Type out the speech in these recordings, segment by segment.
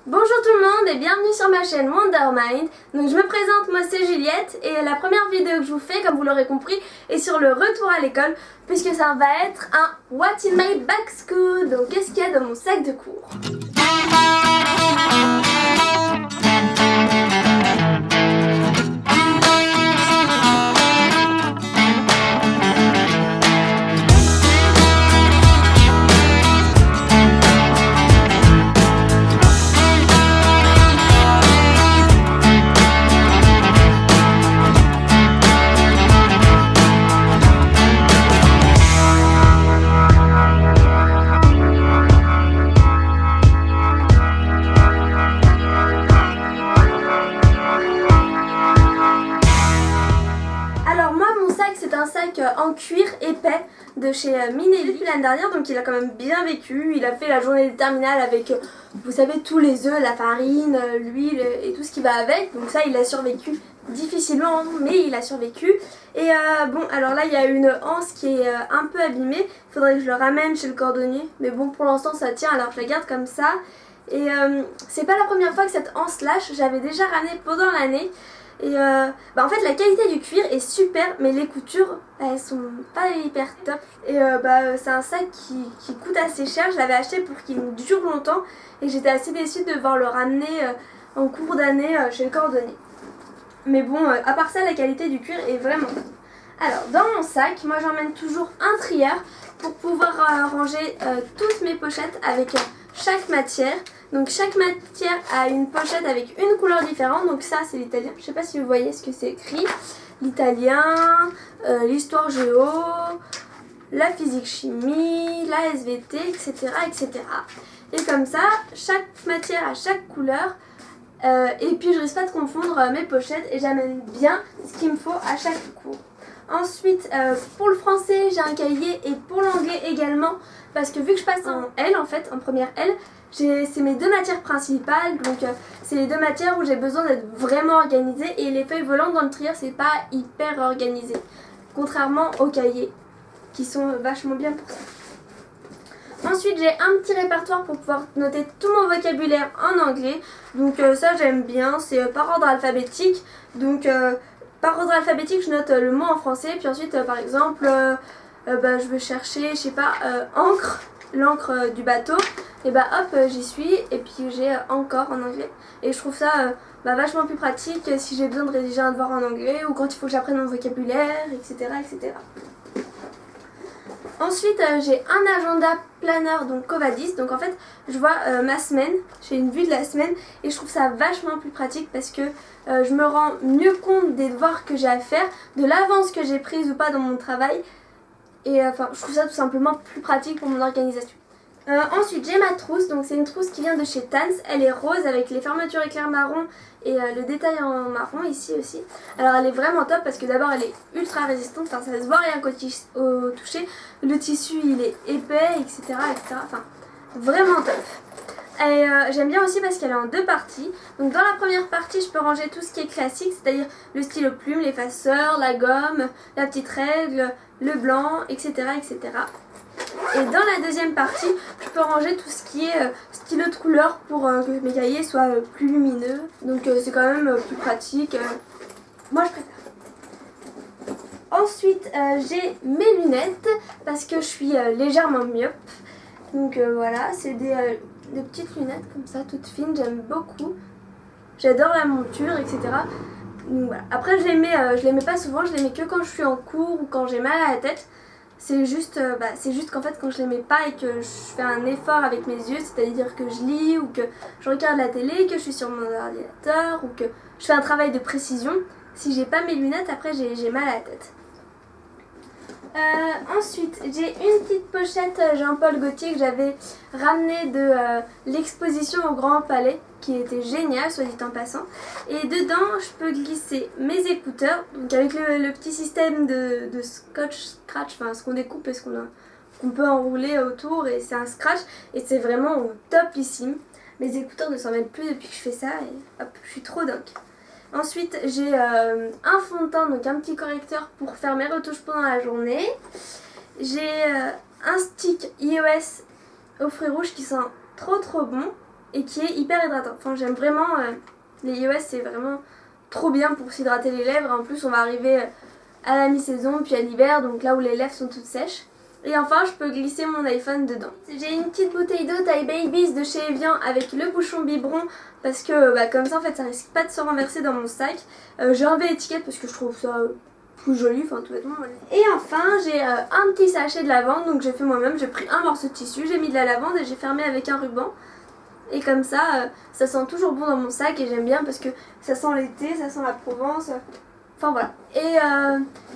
Bonjour tout le monde et bienvenue sur ma chaîne Wondermind. Donc je me présente, moi c'est Juliette et la première vidéo que je vous fais, comme vous l'aurez compris, est sur le retour à l'école puisque ça va être un What's in my bag school. Donc qu'est-ce qu'il y a dans mon sac de cours? Un sac en cuir épais de chez Minelli depuis l'année dernière, donc il a quand même bien vécu. Il a fait la journée de terminale avec, vous savez, tous les œufs, la farine, l'huile et tout ce qui va avec. Donc ça, il a survécu difficilement, mais il a survécu. Et bon, alors là, il y a une anse qui est un peu abîmée. Il faudrait que je le ramène chez le cordonnier. Mais bon, pour l'instant, ça tient, alors je la garde comme ça. Et c'est pas la première fois que cette anse lâche. J'avais déjà ramené pendant l'année. Et en fait la qualité du cuir est super, mais les coutures elles sont pas hyper top. Et c'est un sac qui coûte assez cher. Je l'avais acheté pour qu'il me dure longtemps et j'étais assez déçue de devoir le ramener en cours d'année chez le cordonnier. Mais bon, à part ça, la qualité du cuir est vraiment top. Alors dans mon sac, moi j'emmène toujours un trieur pour pouvoir ranger toutes mes pochettes avec chaque matière. Donc chaque matière a une pochette avec une couleur différente. Donc ça c'est l'italien, je sais pas si vous voyez ce que c'est écrit. L'italien, l'histoire géo, la physique chimie, la SVT, etc. etc. Et comme ça, chaque matière a chaque couleur. Et puis je risque pas de confondre mes pochettes et j'amène bien ce qu'il me faut à chaque cours. Ensuite, pour le français, j'ai un cahier et pour l'anglais également. Parce que vu que je passe en L, en fait, en première L, c'est mes deux matières principales. Donc c'est les deux matières où j'ai besoin d'être vraiment organisée. Et les feuilles volantes dans le trieur, c'est pas hyper organisé. Contrairement aux cahiers, qui sont vachement bien pour ça. Ensuite, j'ai un petit répertoire pour pouvoir noter tout mon vocabulaire en anglais. Donc ça, j'aime bien. C'est par ordre alphabétique. Donc par ordre alphabétique, je note le mot en français. Puis ensuite, par exemple, je vais chercher, je sais pas, encre, l'encre du bateau. Et hop, j'y suis. Et puis j'ai encore en anglais. Et je trouve ça vachement plus pratique si j'ai besoin de rédiger un devoir en anglais ou quand il faut que j'apprenne mon vocabulaire, etc. etc. Ensuite, j'ai un agenda planeur, donc Covadis. Donc en fait, je vois ma semaine, j'ai une vue de la semaine et je trouve ça vachement plus pratique parce que je me rends mieux compte des devoirs que j'ai à faire, de l'avance que j'ai prise ou pas dans mon travail. Et je trouve ça tout simplement plus pratique pour mon organisation. Ensuite, j'ai ma trousse, donc c'est une trousse qui vient de chez Tans. Elle est rose avec les fermetures éclair marron et le détail en marron ici aussi. Alors elle est vraiment top parce que d'abord elle est ultra résistante, enfin ça se voit rien qu'au toucher. Le tissu il est épais, etc. etc. Enfin vraiment top. Et j'aime bien aussi parce qu'elle est en deux parties. Donc dans la première partie je peux ranger tout ce qui est classique, c'est-à-dire le stylo plume, l'effaceur, la gomme, la petite règle, le blanc, etc. etc. Et dans la deuxième partie, je peux ranger tout ce qui est stylo de couleur pour que mes cahiers soient plus lumineux. Donc c'est quand même plus pratique. Moi je préfère. Ensuite, j'ai mes lunettes parce que je suis légèrement myope. Donc voilà, c'est des petites lunettes comme ça, toutes fines, j'aime beaucoup. J'adore la monture, etc. Donc, voilà. Après, je les mets pas souvent, je les mets que quand je suis en cours ou quand j'ai mal à la tête. C'est juste qu'en fait quand je les mets pas et que je fais un effort avec mes yeux, c'est-à-dire que je lis ou que je regarde la télé, que je suis sur mon ordinateur ou que je fais un travail de précision, si j'ai pas mes lunettes après j'ai mal à la tête. Ensuite j'ai une petite pochette Jean-Paul Gaultier que j'avais ramenée de l'exposition au Grand Palais qui était géniale soit dit en passant, et dedans je peux glisser mes écouteurs donc avec le petit système de scotch enfin ce qu'on découpe et ce qu'on peut enrouler autour et c'est un scratch et c'est vraiment au topissime. Mes écouteurs ne s'en mêlent plus depuis que je fais ça et hop je suis trop dingue. Ensuite, j'ai un fond de teint, donc un petit correcteur pour faire mes retouches pendant la journée. J'ai un stick iOS aux fruits rouges qui sent trop bon. et qui est hyper hydratant. Enfin j'aime vraiment, les iOS c'est vraiment trop bien pour s'hydrater les lèvres. En plus on va arriver à la mi-saison puis à l'hiver, donc là où les lèvres sont toutes sèches. Et enfin je peux glisser mon iPhone dedans. J'ai une petite bouteille d'eau taille Baby's de chez Evian avec le bouchon biberon parce que comme ça en fait ça risque pas de se renverser dans mon sac. J'ai enlevé l'étiquette parce que je trouve ça plus joli, enfin tout bêtement. Et enfin j'ai un petit sachet de lavande, donc j'ai fait moi-même, j'ai pris un morceau de tissu, j'ai mis de la lavande et j'ai fermé avec un ruban. Et comme ça, ça sent toujours bon dans mon sac et j'aime bien parce que ça sent l'été, ça sent la Provence. Enfin voilà. Et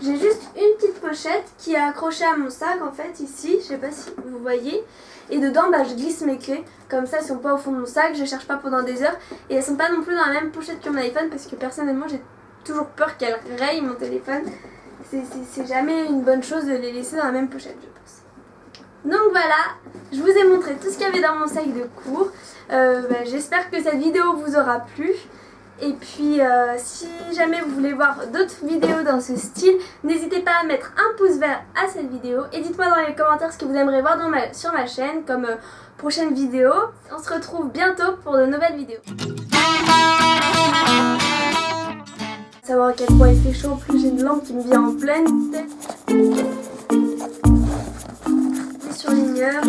j'ai juste une petite pochette qui est accrochée à mon sac en fait ici, je sais pas si vous voyez. Et dedans je glisse mes clés, comme ça elles sont pas au fond de mon sac, je les cherche pas pendant des heures. Et elles sont pas non plus dans la même pochette que mon iPhone parce que personnellement j'ai toujours peur qu'elles rayent mon téléphone. C'est jamais une bonne chose de les laisser dans la même pochette je pense. Donc voilà, je vous ai montré tout ce qu'il y avait dans mon sac de cours. J'espère que cette vidéo vous aura plu. Et puis si jamais vous voulez voir d'autres vidéos dans ce style, n'hésitez pas à mettre un pouce vert à cette vidéo. Et dites-moi dans les commentaires ce que vous aimeriez voir sur ma chaîne comme prochaine vidéo. On se retrouve bientôt pour de nouvelles vidéos. Savoir à quel point il fait chaud, en plus j'ai une lampe qui me vient en pleine tête. Surligneur.